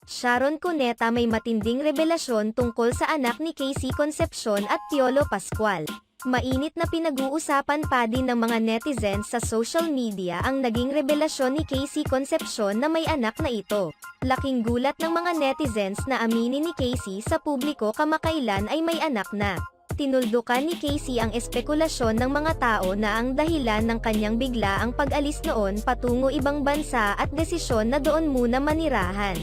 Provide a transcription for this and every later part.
Sharon Cuneta may matinding revelasyon tungkol sa anak ni Casey Concepcion at Piolo Pascual. Mainit na pinag-uusapan pa din ng mga netizens sa social media ang naging revelasyon ni Casey Concepcion na may anak na ito. Laking gulat ng mga netizens na aminin ni Casey sa publiko kamakailan ay may anak na. Tinuldukan ni Casey ang espekulasyon ng mga tao na ang dahilan ng kanyang biglaang pag-alis noon patungo ibang bansa at desisyon na doon muna manirahan.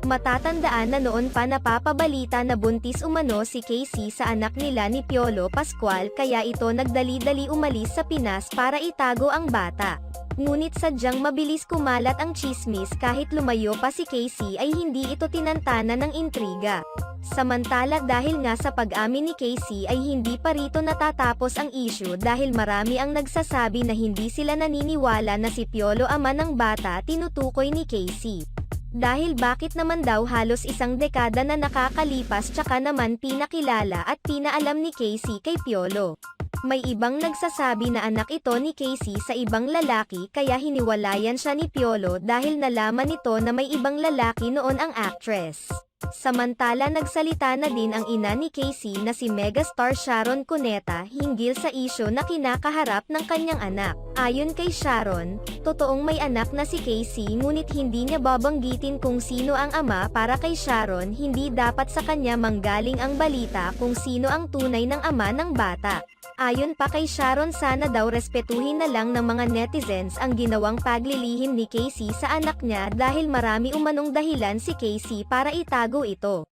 Matatandaan na noon pa napapabalita na buntis umano si Casey sa anak nila ni Piolo Pascual kaya ito nagdali-dali umalis sa Pinas para itago ang bata. Ngunit sadyang mabilis kumalat ang tsismis kahit lumayo pa si Casey ay hindi ito tinantana ng intriga. Samantala dahil nga sa pag-amin ni Casey ay hindi pa rito natatapos ang issue dahil marami ang nagsasabi na hindi sila naniniwala na si Piolo ama ng bata tinutukoy ni Casey. Dahil bakit naman daw halos isang dekada na nakakalipas tsaka naman pinakilala at pinaalam ni Casey kay Piolo. May ibang nagsasabi na anak ito ni Casey sa ibang lalaki kaya hiniwalayan siya ni Piolo dahil nalaman nito na may ibang lalaki noon ang actress. Samantala nagsalita na din ang ina ni Casey na si megastar Sharon Cuneta hinggil sa isyu na kinakaharap ng kanyang anak. Ayon kay Sharon, totoong may anak na si Casey ngunit hindi niya babanggitin kung sino ang ama para kay Sharon hindi dapat sa kanya manggaling ang balita kung sino ang tunay ng ama ng bata. Ayon pa kay Sharon sana daw respetuhin na lang ng mga netizens ang ginawang paglilihim ni Casey sa anak niya dahil marami umanong dahilan si Casey para itago ito.